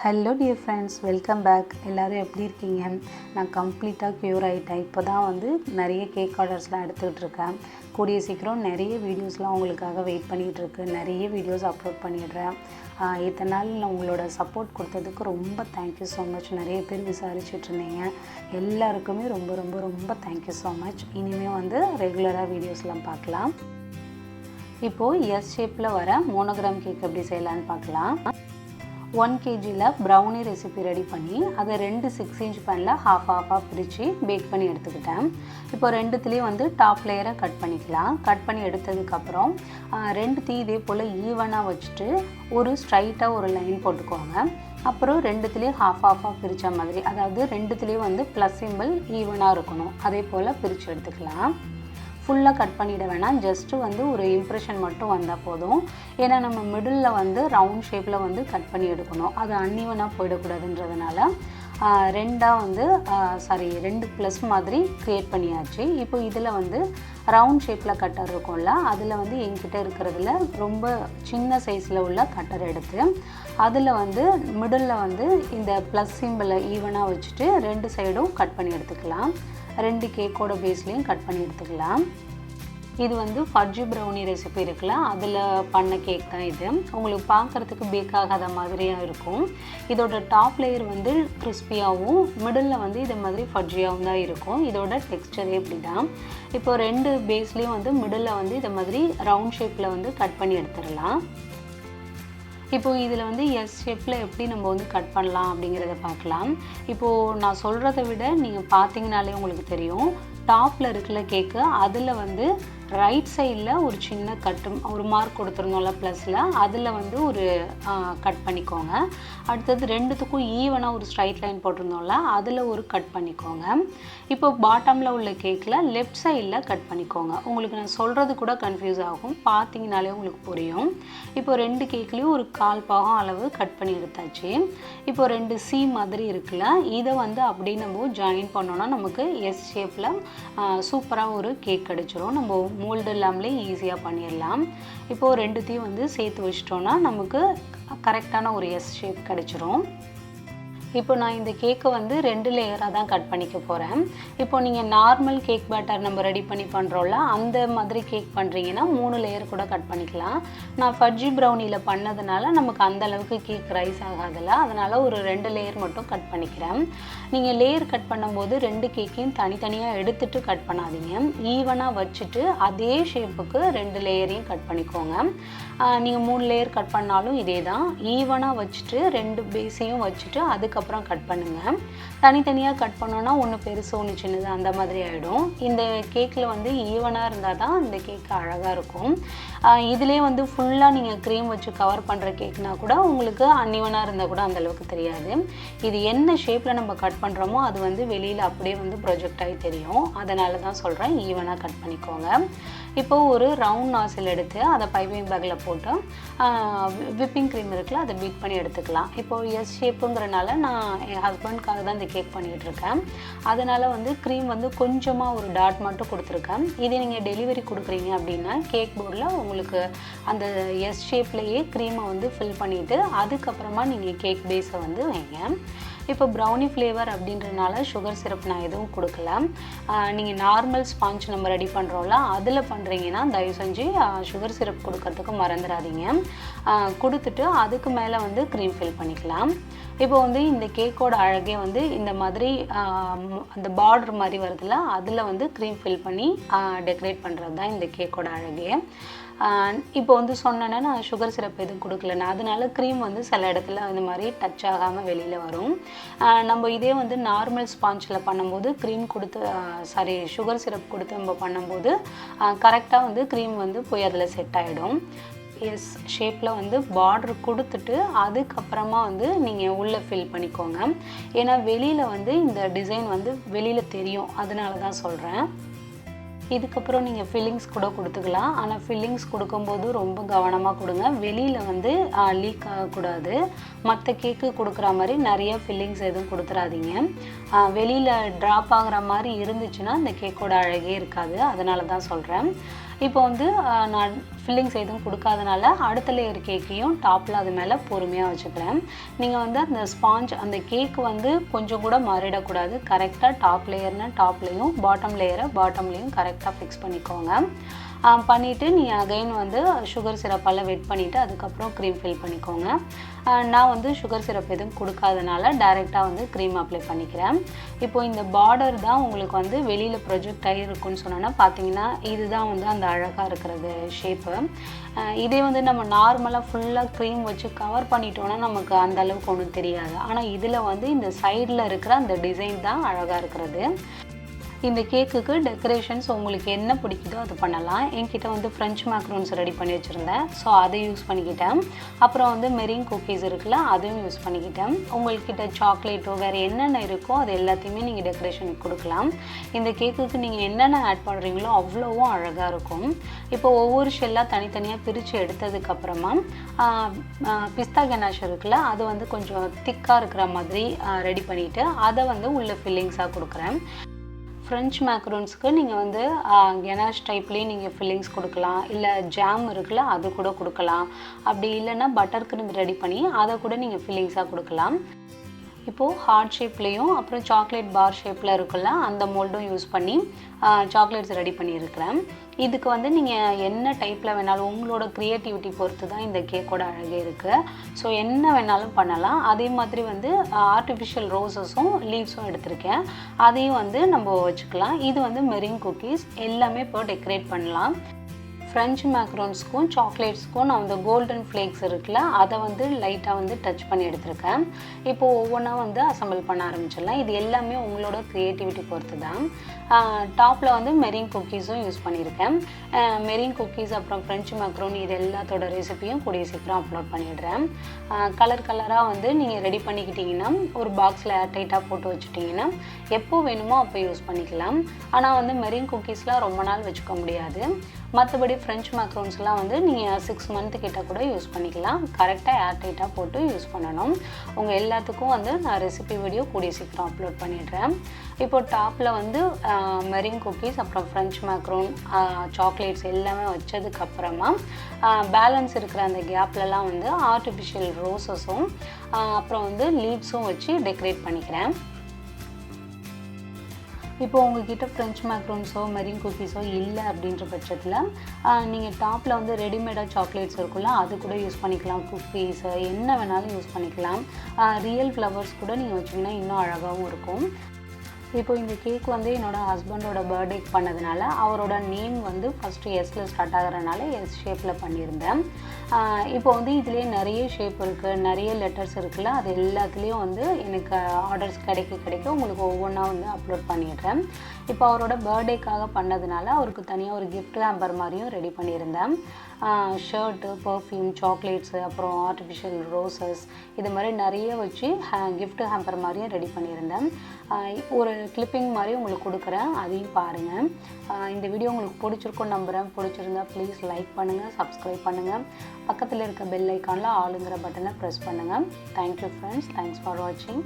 Hello dear friends, welcome back. எல்லோரும் எப்படி இருக்கீங்க? நான் கம்ப்ளீட்டாக க்யூர் ஆகிட்டேன். இப்போ தான் நிறைய கேக் ஆர்டர்ஸ்லாம் எடுத்துக்கிட்டு இருக்கேன். கூடிய சீக்கிரம் நிறைய வீடியோஸ்லாம் உங்களுக்காக வெயிட் பண்ணிகிட்ருக்கு. நிறைய வீடியோஸ் அப்லோட் பண்ணிடுறேன். இத்தனை நாள் உங்களோட சப்போர்ட் கொடுத்ததுக்கு ரொம்ப தேங்க்யூ ஸோ மச். நிறைய பேர் விசாரிச்சுட்டு இருந்தீங்க. எல்லாருக்குமே ரொம்ப ரொம்ப ரொம்ப தேங்க்யூ ஸோ மச். இனிமேல் ரெகுலராக வீடியோஸ்லாம் பார்க்கலாம். இப்போது எஸ் ஷேப்பில் வர மோனோகிராம் கேக் எப்படி செய்யலான்னு பார்க்கலாம். 1 kgல ப்ரௌனி ரெசிபி ரெடி பண்ணி அதை 2 6 inch பேனில் ஹாஃபாக பிரித்து பேக் பண்ணி எடுத்துக்கிட்டேன். இப்போ ரெண்டுத்துலேயும் டாப் லேயரை கட் பண்ணிக்கலாம். கட் பண்ணி எடுத்ததுக்கப்புறம் ரெண்டுத்தையும் இதே போல் ஈவனாக வச்சுட்டு ஒரு ஸ்ட்ரைட்டாக ஒரு லைன் போட்டுக்கோங்க. அப்புறம் ரெண்டுத்துலேயும் ஹாஃபாக பிரித்த மாதிரி, அதாவது ரெண்டுத்துலேயும் ப்ளஸ் சிம்பிள் ஈவனாக இருக்கணும். அதே போல் பிரித்து எடுத்துக்கலாம். ஃபுல்லாக கட் பண்ணிட வேணாம், ஜஸ்ட்டு ஒரு இம்ப்ரெஷன் மட்டும் வந்தால் போதும். ஏன்னா நம்ம மிடில் ரவுண்ட் ஷேப்பில் கட் பண்ணி எடுக்கணும். அது அன்இவனாக போயிடக்கூடாதுன்றதுனால ரெண்டு ப்ளஸ் மாதிரி க்ரியேட் பண்ணியாச்சு. இப்போ இதில் ரவுண்ட் ஷேப்பில் கட்டர் இருக்கும்ல, அதில் என்கிட்ட இருக்கிறதுல ரொம்ப சின்ன சைஸில் உள்ள கட்டர் எடுத்து அதில் மிடில் இந்த ப்ளஸ் சிம்பிளை ஈவனாக வச்சுட்டு 2 சைடும் கட் பண்ணி எடுத்துக்கலாம். 2 கேக்கோட பேஸ்லேயும் கட் பண்ணி எடுத்துக்கலாம். இது ஃபட்ஜி ப்ரௌனி ரெசிபி இருக்குல்ல, அதில் பண்ண கேக் தான் இது. உங்களுக்கு பார்க்குறதுக்கு பேக் ஆகாத மாதிரியாக இருக்கும். இதோட டாப் லேயர் கிறிஸ்பியாகவும் மிடில் இது மாதிரி ஃபட்ஜியாகவும் தான் இருக்கும். இதோட டெக்ஸ்டரே இப்படி தான். இப்போ 2 பேஸ்லேயும் மிடில் இதை மாதிரி ரவுண்ட் ஷேப்பில் கட் பண்ணி எடுத்துடலாம். இப்போது இதில் எஸ் ஷேப்பில் எப்படி நம்ம கட் பண்ணலாம் அப்படிங்கிறத பார்க்கலாம். இப்போது நான் சொல்கிறத விட நீங்கள் பார்த்தீங்கனாலே உங்களுக்கு தெரியும். டாப்பில் இருக்கிற கேக்கு அதில் ரைட் சைடில் ஒரு சின்ன ஒரு மார்க் கொடுத்துருந்தோம்ல ப்ளஸில், அதில் ஒரு கட் பண்ணிக்கோங்க. அடுத்தது ரெண்டுத்துக்கும் ஈவனாக ஒரு ஸ்ட்ரைட் லைன் போட்டிருந்தோம்ல, அதில் ஒரு கட் பண்ணிக்கோங்க. இப்போ பாட்டமில் உள்ள கேக்கில் லெஃப்ட் சைடில் கட் பண்ணிக்கோங்க. உங்களுக்கு நான் சொல்கிறது கூட கன்ஃபியூஸ் ஆகும், பார்த்தீங்கனாலே உங்களுக்கு புரியும். இப்போ 2 கேக்லேயும் ஒரு 1/4 பாகம் அளவு கட் பண்ணி எடுத்தாச்சு. இப்போ 2 சி மாதிரி இருக்குல்ல, இதை அப்படியே நம்ம ஜாயின் பண்ணோன்னா நமக்கு எஸ் ஷேப்பில் சூப்பராக ஒரு கேக் கிடச்சிரும். நம்ம மோல்டு இல்லாமலே ஈஸியாக பண்ணிடலாம். இப்போது ரெண்டுத்தையும் சேர்த்து வச்சிட்டோன்னா நமக்கு கரெக்டான ஒரு எஸ் ஷேப் கிடச்சிரும். இப்போ நான் இந்த கேக்கை 2 லேயராக தான் கட் பண்ணிக்க போகிறேன். இப்போ நீங்கள் நார்மல் கேக் பேட்டர் நம்ம ரெடி பண்ணி பண்ணுறோம்ல, அந்த மாதிரி கேக் பண்ணுறீங்கன்னா 3 லேயர் கூட கட் பண்ணிக்கலாம். நான் ஃபட்ஜி ப்ரௌனியில் பண்ணதுனால நமக்கு அந்த அளவுக்கு கேக் ரைஸ் ஆகாதில்ல, அதனால் ஒரு 2 லேயர் மட்டும் கட் பண்ணிக்கிறேன். நீங்கள் லேயர் கட் பண்ணும்போது 2 கேக்கையும் தனித்தனியாக எடுத்துகிட்டு கட் பண்ணாதீங்க. ஈவனாக வச்சுட்டு அதே ஷேப்புக்கு 2 லேயரையும் கட் பண்ணிக்கோங்க. நீங்கள் 3 லேயர் கட் பண்ணாலும் இதே தான். ஈவனாக வச்சுட்டு 2 பேஸையும் வச்சுட்டு அதுக்கப்புறம் கட் பண்ணுங்கள். தனித்தனியாக கட் பண்ணோன்னா ஒன்று பெருசு ஒன்று சின்னது அந்த மாதிரி ஆகிடும். இந்த கேக்கில் ஈவனாக இருந்தால் தான் இந்த கேக் அழகாக இருக்கும். இதிலே ஃபுல்லாக நீங்கள் க்ரீம் வச்சு கவர் பண்ணுற கேக்னா கூட உங்களுக்கு அன்இவனாக இருந்தால் கூட அந்தளவுக்கு தெரியாது. இது என்ன ஷேப்பில் நம்ம கட் பண்ணுறோமோ அது வெளியில் அப்படியே ப்ரொஜெக்ட் ஆகி தெரியும். அதனால தான் சொல்கிறேன், ஈவனாக கட் பண்ணிக்கோங்க. இப்போது ஒரு ரவுண்ட் நாசில் எடுத்து அதை பைப்பிங் பேக்கில் போட்டு விப்பிங் க்ரீம் இருக்குல்ல, அதை பீட் பண்ணி எடுத்துக்கலாம். இப்போது எஸ் ஷேப்புங்கிறனால நான் என் ஹஸ்பண்ட்காக தான் இந்த கேக் பண்ணிகிட்ருக்கேன். அதனால் க்ரீம் கொஞ்சமாக ஒரு டாட் மட்டும் கொடுத்துருக்கேன். இதே நீங்கள் டெலிவரி கொடுக்குறீங்க அப்படின்னா கேக் போர்டில் உங்களுக்கு அந்த எஸ் ஷேப்லேயே க்ரீமை ஃபில் பண்ணிவிட்டு அதுக்கப்புறமா நீங்கள் கேக் பேஸை வைங்க. இப்போ ப்ரௌனி ஃப்ளேவர் அப்படின்றனால சுகர் சிரப் நான் எதுவும் கொடுக்கல. நீங்கள் நார்மல் ஸ்பாஞ்ச் நம்ம ரெடி பண்ணுறோம்ல, அதில் பண்ணுறீங்கன்னா தயவு செஞ்சு சுகர் சிரப் கொடுக்கறதுக்கு மறந்துடாதீங்க. கொடுத்துட்டு அதுக்கு மேலே க்ரீம் ஃபில் பண்ணிக்கலாம். இப்போ இந்த கேக்கோட அழகே இந்த மாதிரி அந்த பார்டர் மாதிரி வருதுல்ல, அதில் க்ரீம் ஃபில் பண்ணி டெக்கரேட் பண்ணுறது தான் இந்த கேக்கோட அழகே. இப்போ சொன்னேன்னா நான் சுகர் சிரப் எதுவும் கொடுக்கலன்னா, அதனால க்ரீம் சில இடத்துல இந்த மாதிரி டச் ஆகாமல் வெளியில் வரும். நம்ம இதே நார்மல் ஸ்பாஞ்சில் பண்ணும்போது க்ரீம் கொடுத்து சுகர் சிரப் கொடுத்து நம்ம பண்ணும்போது கரெக்டாக க்ரீம் போய் அதில் செட் ஆகிடும். எஸ் ஷேப்பில் பார்டர் கொடுத்துட்டு அதுக்கப்புறமா நீங்கள் உள்ளே ஃபில் பண்ணிக்கோங்க. ஏன்னா வெளியில் இந்த டிசைன் வெளியில் தெரியும், அதனால தான் சொல்கிறேன். இதுக்கப்புறம் நீங்கள் ஃபில்லிங்ஸ் கூட கொடுத்துக்கலாம். ஆனால் ஃபில்லிங்ஸ் கொடுக்கும்போது ரொம்ப கவனமாக கொடுங்க. வெளியில் லீக் ஆகக்கூடாது. மற்ற கேக்கு கொடுக்குற மாதிரி நிறைய ஃபில்லிங்ஸ் எதுவும் கொடுத்துடாதீங்க. வெளியில் ட்ராப் ஆகிற மாதிரி இருந்துச்சுன்னா இந்த கேக்கோட அழகே இருக்காது. அதனால தான் சொல்கிறேன். இப்போ வந்து நான் ஃபில்லிங்ஸ் எதுவும் கொடுக்காதனால அடுத்த லேயர் கேக்கையும் டாப்பில் அது மேலே பொறுமையாக வச்சுக்கிறேன். நீங்கள் வந்து அந்த ஸ்பாஞ்ச் அந்த கேக் வந்து கொஞ்சம் கூட மாறிடக்கூடாது. கரெக்டாக டாப் லேயர்னா டாப்லேயும் பாட்டம் லேயரை பாட்டம்லேயும் கரெக்டாக ஃபிக்ஸ் பண்ணிக்கோங்க. பண்ணிவிட்டு நீங்கள் அகைன் வந்து சுகர் சிரப்பால் வெட் பண்ணிவிட்டு அதுக்கப்புறம் க்ரீம் ஃபில் பண்ணிக்கோங்க. நான் வந்து சுகர் சிரப் எதுவும் கொடுக்காதனால டைரெக்டாக வந்து க்ரீம் அப்ளை பண்ணிக்கிறேன். இப்போது இந்த பார்டர் தான் உங்களுக்கு வந்து வெளியில் ப்ரொஜெக்ட் ஆகிருக்குன்னு சொன்னோன்னா பார்த்தீங்கன்னா இதுதான் வந்து அந்த அழகாக இருக்கிறது ஷேப்பு. இதே வந்து நம்ம நார்மலாக ஃபுல்லாக க்ரீம் வச்சு கவர் பண்ணிட்டோன்னா நமக்கு அந்த அளவுக்கு ஒன்றும் தெரியாது. ஆனால் இதில் வந்து இந்த சைடில் இருக்கிற அந்த டிசைன் தான் அழகாக இருக்கிறது. இந்த கேக்குக்கு டெக்கரேஷன்ஸ் உங்களுக்கு என்ன பிடிக்குதோ அது பண்ணலாம். என்கிட்ட வந்து ஃப்ரெஞ்ச் மேக்ரோன்ஸ் ரெடி பண்ணி வச்சுருந்தேன், ஸோ அதை யூஸ் பண்ணிக்கிட்டேன். அப்புறம் வந்து மெரிங் குக்கீஸ் இருக்குல்ல, அதையும் யூஸ் பண்ணிக்கிட்டேன். உங்கள்கிட்ட சாக்லேட்டோ வேறு என்னென்ன இருக்கோ அது எல்லாத்தையுமே நீங்கள் டெக்கரேஷனுக்கு கொடுக்கலாம். இந்த கேக்குக்கு நீங்கள் என்னென்ன ஆட் பண்ணுறீங்களோ அவ்வளோவும் அழகாக இருக்கும். இப்போ ஒவ்வொரு ஷெல்லாக தனித்தனியாக பிரித்து எடுத்ததுக்கப்புறமா பிஸ்தா கனாஷ் இருக்குல்ல, அது வந்து கொஞ்சம் திக்காக இருக்கிற மாதிரி ரெடி பண்ணிவிட்டு அதை வந்து உள்ள ஃபில்லிங்ஸாக கொடுக்குறேன். ஃப்ரெஞ்ச் மேக்ரோன்ஸ்க்கு நீங்கள் வந்து கனாஷ் டைப்லேயே நீங்கள் ஃபில்லிங்ஸ் கொடுக்கலாம். இல்லை ஜாம் இருக்குல்ல அது கூட கொடுக்கலாம். அப்படி இல்லைன்னா பட்டர் க்ரீம் ரெடி பண்ணி அதை கூட நீங்கள் ஃபில்லிங்ஸாக கொடுக்கலாம். இப்போது ஹார்ட் ஷேப்லேயும் அப்புறம் சாக்லேட் பார் ஷேப்பில் இருக்குல்ல அந்த மோல்டும் யூஸ் பண்ணி சாக்லேட்ஸ் ரெடி பண்ணியிருக்கிறேன். இதுக்கு வந்து நீங்கள் என்ன டைப்பில் வேணாலும் உங்களோட க்ரியேட்டிவிட்டி பொறுத்து தான் இந்த கேக்கோட அழகே இருக்குது. ஸோ என்ன வேணாலும் பண்ணலாம். அதே மாதிரி வந்து ஆர்டிஃபிஷியல் ரோஸஸும் லீவ்ஸும் எடுத்திருக்கேன், அதையும் வந்து நம்ம வச்சுக்கலாம். இது வந்து மெரிங் குக்கீஸ் எல்லாமே இப்போ டெக்கரேட் பண்ணலாம். ஃப்ரெஞ்ச் மேக்ரோன்ஸ்க்கும் சாக்லேட்ஸ்க்கும் நான் வந்து கோல்டன் ஃப்ளேக்ஸ் இருக்குல்ல அதை வந்து லைட்டாக வந்து டச் பண்ணி எடுத்திருக்கேன். இப்போது ஒவ்வொன்றா வந்து அசம்பிள் பண்ண ஆரம்பிச்சிடலாம். இது எல்லாமே உங்களோட க்ரியேட்டிவிட்டி பொறுத்து தான். டாப்பில் வந்து மெரிங் குக்கீஸும் யூஸ் பண்ணியிருக்கேன். மெரிங் குக்கீஸ் அப்புறம் ஃப்ரெஞ்ச் மேக்ரோன் இது எல்லாத்தோட ரெசிப்பியும் கூடிய சீக்கிரம் அப்லோட் பண்ணிடுறேன். கலர் கலராக வந்து நீங்கள் ரெடி பண்ணிக்கிட்டிங்கன்னா ஒரு பாக்ஸில் ஏர்டைட்டாக போட்டு வச்சுட்டிங்கன்னா எப்போ வேணுமோ அப்போ யூஸ் பண்ணிக்கலாம். ஆனால் வந்து மெரிங் குக்கீஸ்லாம் ரொம்ப நாள் வச்சுக்க முடியாது. மற்றபடி ஃப்ரெஞ்ச் மேக்ரோன்ஸ்லாம் வந்து நீங்கள் 6 மந்த்து கிட்ட கூட யூஸ் பண்ணிக்கலாம். கரெக்டாக ஏர்டைட்டாக போட்டு யூஸ் பண்ணணும். உங்கள் எல்லாத்துக்கும் வந்து நான் ரெசிபி வீடியோ கூடிய சீக்கிரம் அப்லோட் பண்ணிடுறேன். இப்போது டாப்பில் வந்து மெரிங் குக்கீஸ் அப்புறம் ஃப்ரெஞ்ச் மேக்ரோன் சாக்லேட்ஸ் எல்லாமே வச்சதுக்கப்புறமா பேலன்ஸ் இருக்கிற அந்த கேப்லலாம் வந்து ஆர்டிஃபிஷியல் ரோஸஸும் அப்புறம் வந்து லீவ்ஸும் வச்சு டெக்கரேட் பண்ணிக்கிறேன். இப்போ உங்ககிட்ட ஃப்ரெஞ்ச் மேக்ரோன்ஸோ மெரிங் குக்கீஸோ இல்லை அப்படின்ற பட்சத்தில் நீங்கள் டாப்பில் வந்து ரெடிமேடாக சாக்லேட்ஸ் இருக்குல்ல அது கூட யூஸ் பண்ணிக்கலாம். குக்கீஸு என்ன வேணாலும் யூஸ் பண்ணிக்கலாம். ரியல் ஃப்ளவர்ஸ் கூட நீங்கள் வச்சிங்கன்னா இன்னும் அழகாகவும் இருக்கும். இப்போ இந்த கேக் வந்து என்னோடய ஹஸ்பண்டோட பர்த்டேக்கு பண்ணதுனால அவரோட நேம் வந்து ஃபஸ்ட்டு எஸ்ஸில் ஸ்டார்ட் ஆகிறதுனால எஸ் ஷேப்பில் பண்ணியிருந்தேன். இப்போ வந்து இதுலேயே நிறைய ஷேப் இருக்குது, நிறைய லெட்டர்ஸ் இருக்குல்ல, அது எல்லாத்துலேயும் வந்து எனக்கு ஆர்டர்ஸ் கிடைக்க உங்களுக்கு ஒவ்வொன்றா வந்து அப்லோட் பண்ணிடுறேன். இப்போ அவரோட பர்த்டேக்காக பண்ணதுனால அவருக்கு தனியாக ஒரு கிஃப்ட் ஹேம்பர் மாதிரியும் ரெடி பண்ணியிருந்தேன். ஷர்ட்டு, பர்ஃப்யூம், சாக்லேட்ஸு அப்புறம் ஆர்டிஃபிஷியல் ரோசஸ் இது மாதிரி நிறைய வச்சு கிஃப்ட் ஹேம்பர் மாதிரியும் ரெடி பண்ணியிருந்தேன். ஒரு கிளிப்பிங் மாதிரி உங்களுக்கு கொடுக்குறேன், அதையும் பாருங்கள். இந்த வீடியோ உங்களுக்கு பிடிச்சிருக்குன்னு நம்புகிறேன். பிடிச்சிருந்தா ப்ளீஸ் லைக் பண்ணுங்கள், சப்ஸ்கிரைப் பண்ணுங்கள். பக்கத்தில் இருக்க பெல் ஐக்கானில் ஆளுங்கிற பட்டனை ப்ரெஸ் பண்ணுங்கள். தேங்க்யூ ஃப்ரெண்ட்ஸ், தேங்க்ஸ் ஃபார் வாட்சிங்.